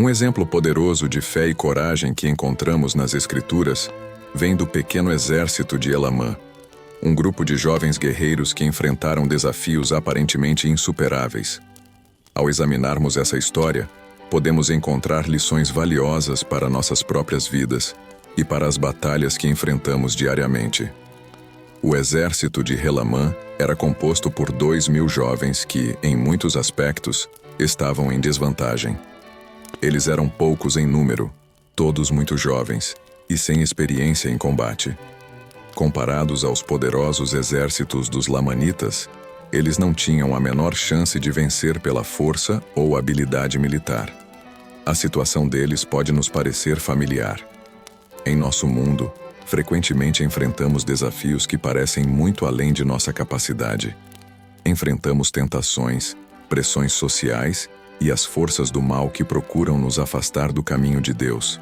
Um exemplo poderoso de fé e coragem que encontramos nas Escrituras vem do pequeno exército de Elamã, um grupo de jovens guerreiros que enfrentaram desafios aparentemente insuperáveis. Ao examinarmos essa história, podemos encontrar lições valiosas para nossas próprias vidas e para as batalhas que enfrentamos diariamente. O exército de Elamã era composto por 2.000 jovens que, em muitos aspectos, estavam em desvantagem. Eles eram poucos em número, todos muito jovens e sem experiência em combate. Comparados aos poderosos exércitos dos lamanitas, eles não tinham a menor chance de vencer pela força ou habilidade militar. A situação deles pode nos parecer familiar. Em nosso mundo, frequentemente enfrentamos desafios que parecem muito além de nossa capacidade. Enfrentamos tentações, pressões sociais e as forças do mal que procuram nos afastar do caminho de Deus.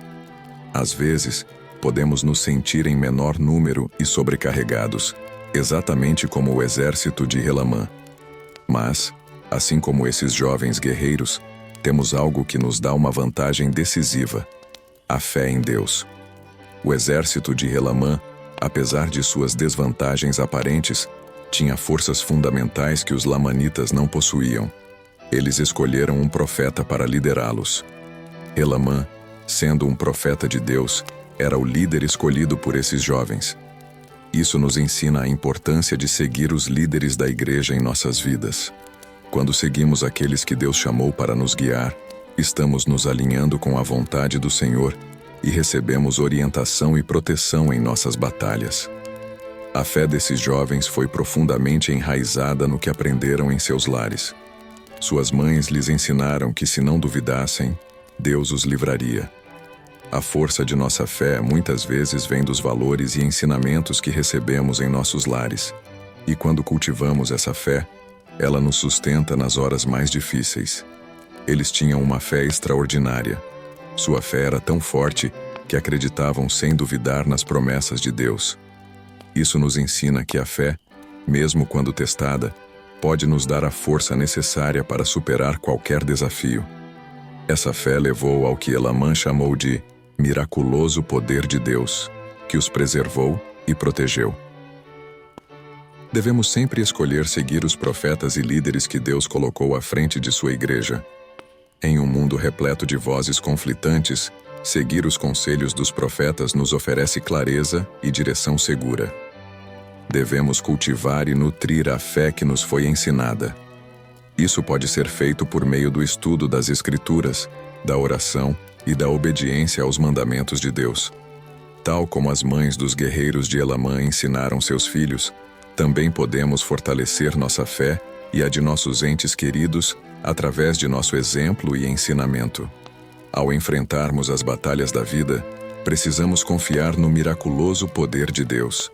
Às vezes, podemos nos sentir em menor número e sobrecarregados, exatamente como o exército de Elamã. Mas, assim como esses jovens guerreiros, temos algo que nos dá uma vantagem decisiva: a fé em Deus. O exército de Elamã, apesar de suas desvantagens aparentes, tinha forças fundamentais que os lamanitas não possuíam. Eles escolheram um profeta para liderá-los. Elamã, sendo um profeta de Deus, era o líder escolhido por esses jovens. Isso nos ensina a importância de seguir os líderes da igreja em nossas vidas. Quando seguimos aqueles que Deus chamou para nos guiar, estamos nos alinhando com a vontade do Senhor e recebemos orientação e proteção em nossas batalhas. A fé desses jovens foi profundamente enraizada no que aprenderam em seus lares. Suas mães lhes ensinaram que, se não duvidassem, Deus os livraria. A força de nossa fé muitas vezes vem dos valores e ensinamentos que recebemos em nossos lares. E quando cultivamos essa fé, ela nos sustenta nas horas mais difíceis. Eles tinham uma fé extraordinária. Sua fé era tão forte que acreditavam sem duvidar nas promessas de Deus. Isso nos ensina que a fé, mesmo quando testada, pode nos dar a força necessária para superar qualquer desafio. Essa fé levou ao que Elamã chamou de miraculoso poder de Deus, que os preservou e protegeu. Devemos sempre escolher seguir os profetas e líderes que Deus colocou à frente de sua igreja. Em um mundo repleto de vozes conflitantes, seguir os conselhos dos profetas nos oferece clareza e direção segura. Devemos cultivar e nutrir a fé que nos foi ensinada. Isso pode ser feito por meio do estudo das Escrituras, da oração e da obediência aos mandamentos de Deus. Tal como as mães dos guerreiros de Elamã ensinaram seus filhos, também podemos fortalecer nossa fé e a de nossos entes queridos através de nosso exemplo e ensinamento. Ao enfrentarmos as batalhas da vida, precisamos confiar no miraculoso poder de Deus.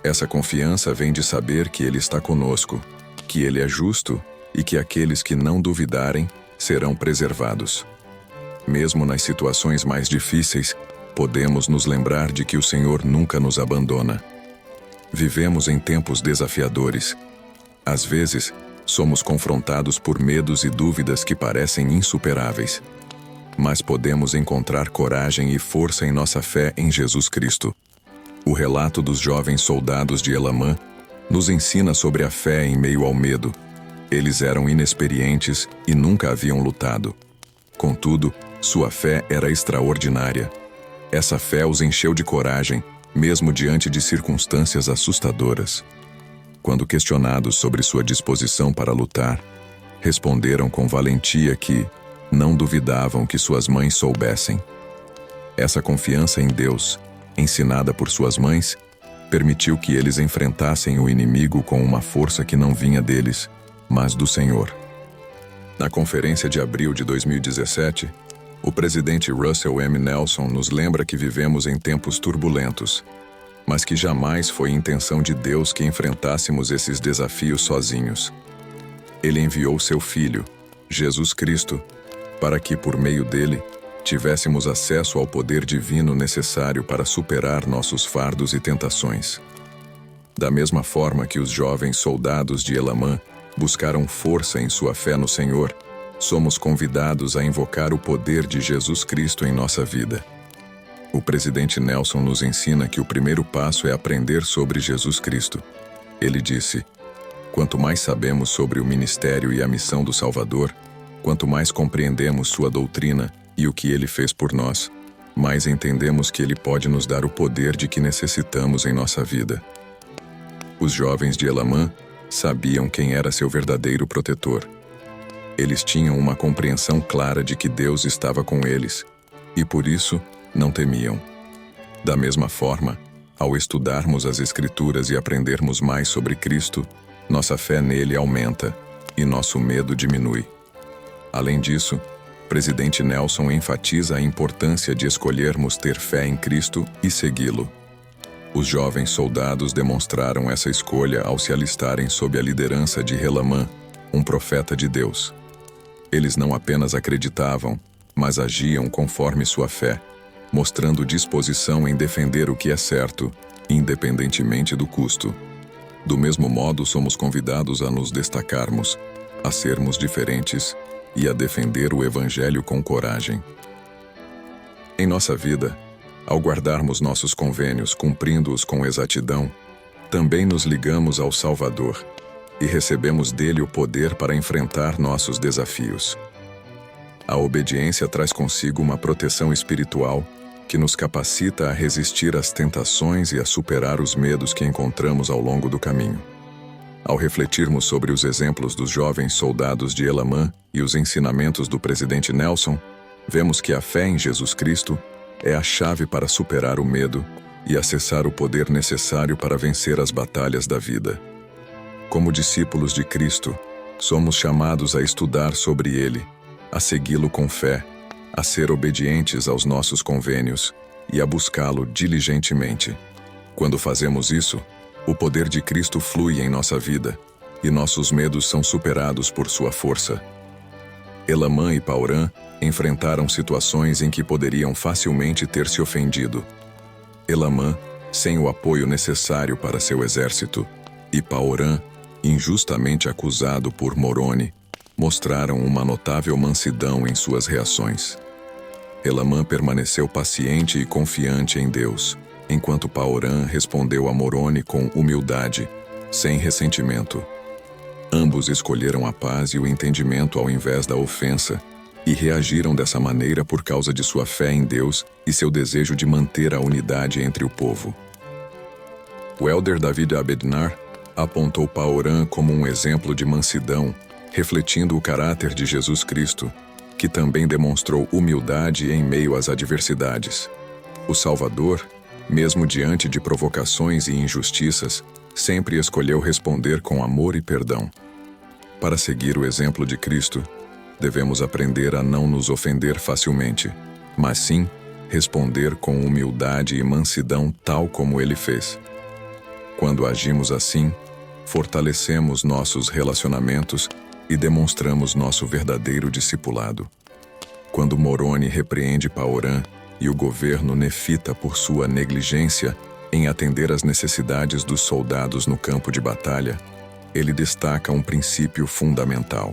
Essa confiança vem de saber que Ele está conosco, que Ele é justo e que aqueles que não duvidarem serão preservados. Mesmo nas situações mais difíceis, podemos nos lembrar de que o Senhor nunca nos abandona. Vivemos em tempos desafiadores. Às vezes, somos confrontados por medos e dúvidas que parecem insuperáveis. Mas podemos encontrar coragem e força em nossa fé em Jesus Cristo. O relato dos jovens soldados de Elamã nos ensina sobre a fé em meio ao medo. Eles eram inexperientes e nunca haviam lutado. Contudo, sua fé era extraordinária. Essa fé os encheu de coragem, mesmo diante de circunstâncias assustadoras. Quando questionados sobre sua disposição para lutar, responderam com valentia que não duvidavam que suas mães soubessem. Essa confiança em Deus, ensinada por suas mães, permitiu que eles enfrentassem o inimigo com uma força que não vinha deles, mas do Senhor. Na conferência de abril de 2017, o presidente Russell M. Nelson nos lembra que vivemos em tempos turbulentos, mas que jamais foi intenção de Deus que enfrentássemos esses desafios sozinhos. Ele enviou seu Filho, Jesus Cristo, para que, por meio dele, tivéssemos acesso ao poder divino necessário para superar nossos fardos e tentações. Da mesma forma que os jovens soldados de Elamã buscaram força em sua fé no Senhor, somos convidados a invocar o poder de Jesus Cristo em nossa vida. O presidente Nelson nos ensina que o primeiro passo é aprender sobre Jesus Cristo. Ele disse: quanto mais sabemos sobre o ministério e a missão do Salvador, quanto mais compreendemos sua doutrina e o que ele fez por nós, mais entendemos que ele pode nos dar o poder de que necessitamos em nossa vida. Os jovens de Elamã sabiam quem era seu verdadeiro protetor. Eles tinham uma compreensão clara de que Deus estava com eles, e por isso não temiam. Da mesma forma, ao estudarmos as Escrituras e aprendermos mais sobre Cristo, nossa fé nele aumenta e nosso medo diminui. Além disso, presidente Nelson enfatiza a importância de escolhermos ter fé em Cristo e segui-lo. Os jovens soldados demonstraram essa escolha ao se alistarem sob a liderança de Elamã, um profeta de Deus. Eles não apenas acreditavam, mas agiam conforme sua fé, mostrando disposição em defender o que é certo, independentemente do custo. Do mesmo modo, somos convidados a nos destacarmos, a sermos diferentes e a defender o Evangelho com coragem. Em nossa vida, ao guardarmos nossos convênios cumprindo-os com exatidão, também nos ligamos ao Salvador e recebemos dele o poder para enfrentar nossos desafios. A obediência traz consigo uma proteção espiritual que nos capacita a resistir às tentações e a superar os medos que encontramos ao longo do caminho. Ao refletirmos sobre os exemplos dos jovens soldados de Elamã e os ensinamentos do presidente Nelson, vemos que a fé em Jesus Cristo é a chave para superar o medo e acessar o poder necessário para vencer as batalhas da vida. Como discípulos de Cristo, somos chamados a estudar sobre ele, a segui-lo com fé, a ser obedientes aos nossos convênios e a buscá-lo diligentemente. Quando fazemos isso, o poder de Cristo flui em nossa vida e nossos medos são superados por sua força. Elamã e Paorã enfrentaram situações em que poderiam facilmente ter se ofendido. Elamã, sem o apoio necessário para seu exército, e Paorã, injustamente acusado por Moroni, mostraram uma notável mansidão em suas reações. Elamã permaneceu paciente e confiante em Deus, enquanto Paorã respondeu a Moroni com humildade, sem ressentimento. Ambos escolheram a paz e o entendimento ao invés da ofensa, e reagiram dessa maneira por causa de sua fé em Deus e seu desejo de manter a unidade entre o povo. O elder David Abednar apontou Paorã como um exemplo de mansidão, refletindo o caráter de Jesus Cristo, que também demonstrou humildade em meio às adversidades. O Salvador, mesmo diante de provocações e injustiças, sempre escolheu responder com amor e perdão. Para seguir o exemplo de Cristo, devemos aprender a não nos ofender facilmente, mas sim responder com humildade e mansidão tal como ele fez. Quando agimos assim, fortalecemos nossos relacionamentos e demonstramos nosso verdadeiro discipulado. Quando Moroni repreende Paorã e o governo nefita por sua negligência em atender às necessidades dos soldados no campo de batalha, ele destaca um princípio fundamental.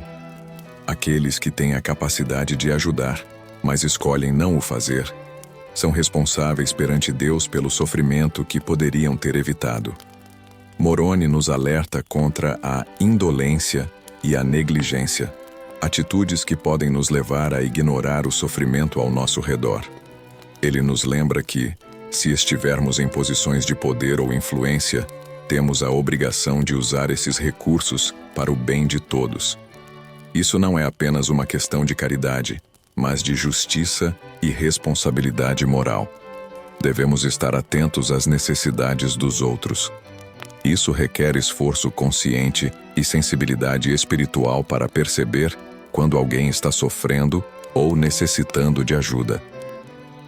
Aqueles que têm a capacidade de ajudar, mas escolhem não o fazer, são responsáveis perante Deus pelo sofrimento que poderiam ter evitado. Moroni nos alerta contra a indolência e a negligência, atitudes que podem nos levar a ignorar o sofrimento ao nosso redor. Ele nos lembra que, se estivermos em posições de poder ou influência, temos a obrigação de usar esses recursos para o bem de todos. Isso não é apenas uma questão de caridade, mas de justiça e responsabilidade moral. Devemos estar atentos às necessidades dos outros. Isso requer esforço consciente e sensibilidade espiritual para perceber quando alguém está sofrendo ou necessitando de ajuda.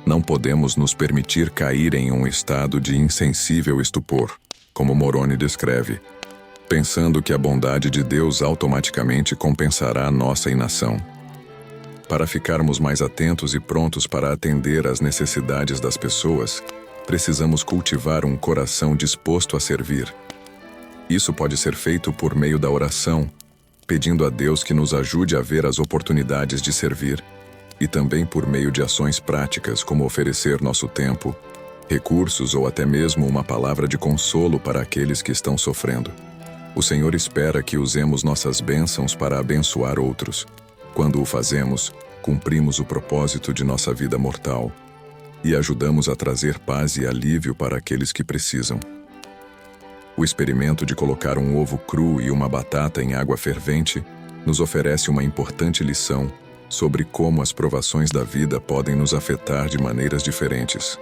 Não podemos nos permitir cair em um estado de insensível estupor, como Moroni descreve, pensando que a bondade de Deus automaticamente compensará a nossa inação. Para ficarmos mais atentos e prontos para atender às necessidades das pessoas, precisamos cultivar um coração disposto a servir. Isso pode ser feito por meio da oração, pedindo a Deus que nos ajude a ver as oportunidades de servir, e também por meio de ações práticas como oferecer nosso tempo, recursos ou até mesmo uma palavra de consolo para aqueles que estão sofrendo. O Senhor espera que usemos nossas bênçãos para abençoar outros. Quando o fazemos, cumprimos o propósito de nossa vida mortal e ajudamos a trazer paz e alívio para aqueles que precisam. O experimento de colocar um ovo cru e uma batata em água fervente nos oferece uma importante lição sobre como as provações da vida podem nos afetar de maneiras diferentes.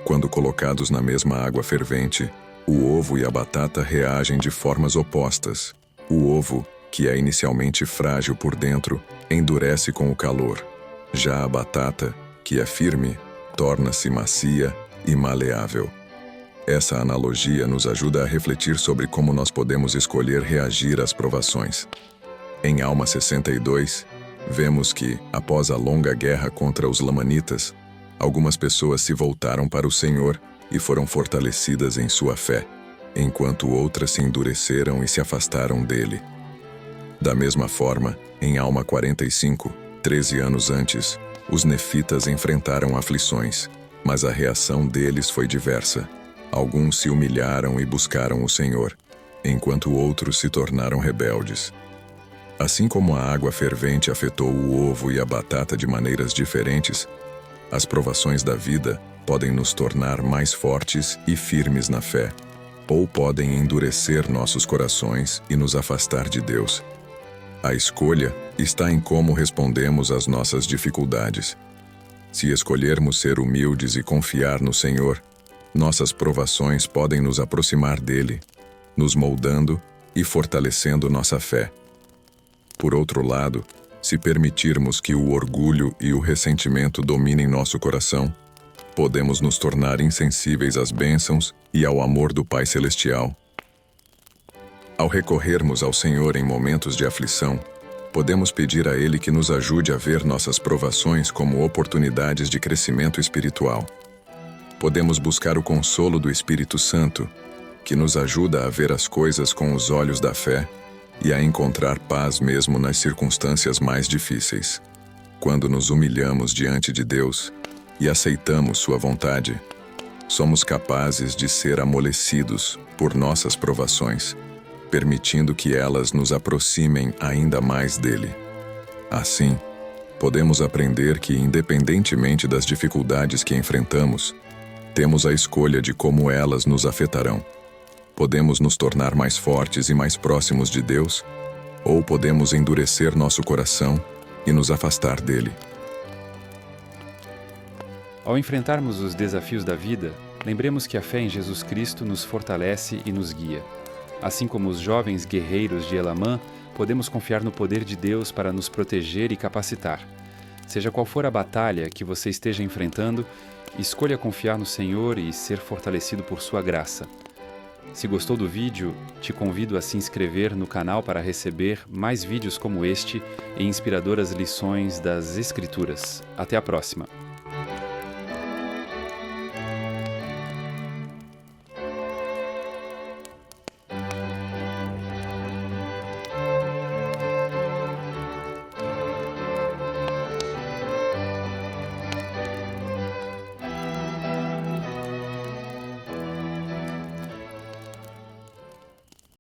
Quando colocados na mesma água fervente, o ovo e a batata reagem de formas opostas. O ovo, que é inicialmente frágil por dentro, endurece com o calor. Já a batata, que é firme, torna-se macia e maleável. Essa analogia nos ajuda a refletir sobre como nós podemos escolher reagir às provações. Em Alma 62, vemos que, após a longa guerra contra os lamanitas, algumas pessoas se voltaram para o Senhor e foram fortalecidas em sua fé, enquanto outras se endureceram e se afastaram dele. Da mesma forma, em Alma 45, 13 anos antes, os nefitas enfrentaram aflições, mas a reação deles foi diversa. Alguns se humilharam e buscaram o Senhor, enquanto outros se tornaram rebeldes. Assim como a água fervente afetou o ovo e a batata de maneiras diferentes, as provações da vida podem nos tornar mais fortes e firmes na fé, ou podem endurecer nossos corações e nos afastar de Deus. A escolha está em como respondemos às nossas dificuldades. Se escolhermos ser humildes e confiar no Senhor, nossas provações podem nos aproximar dele, nos moldando e fortalecendo nossa fé. Por outro lado, se permitirmos que o orgulho e o ressentimento dominem nosso coração, podemos nos tornar insensíveis às bênçãos e ao amor do Pai Celestial. Ao recorrermos ao Senhor em momentos de aflição, podemos pedir a Ele que nos ajude a ver nossas provações como oportunidades de crescimento espiritual. Podemos buscar o consolo do Espírito Santo, que nos ajuda a ver as coisas com os olhos da fé e a encontrar paz mesmo nas circunstâncias mais difíceis. Quando nos humilhamos diante de Deus e aceitamos sua vontade, somos capazes de ser amolecidos por nossas provações, permitindo que elas nos aproximem ainda mais dele. Assim, podemos aprender que, independentemente das dificuldades que enfrentamos, temos a escolha de como elas nos afetarão. Podemos nos tornar mais fortes e mais próximos de Deus, ou podemos endurecer nosso coração e nos afastar dele. Ao enfrentarmos os desafios da vida, lembremos que a fé em Jesus Cristo nos fortalece e nos guia. Assim como os jovens guerreiros de Elamã, podemos confiar no poder de Deus para nos proteger e capacitar. Seja qual for a batalha que você esteja enfrentando, escolha confiar no Senhor e ser fortalecido por sua graça. Se gostou do vídeo, te convido a se inscrever no canal para receber mais vídeos como este e inspiradoras lições das Escrituras. Até a próxima!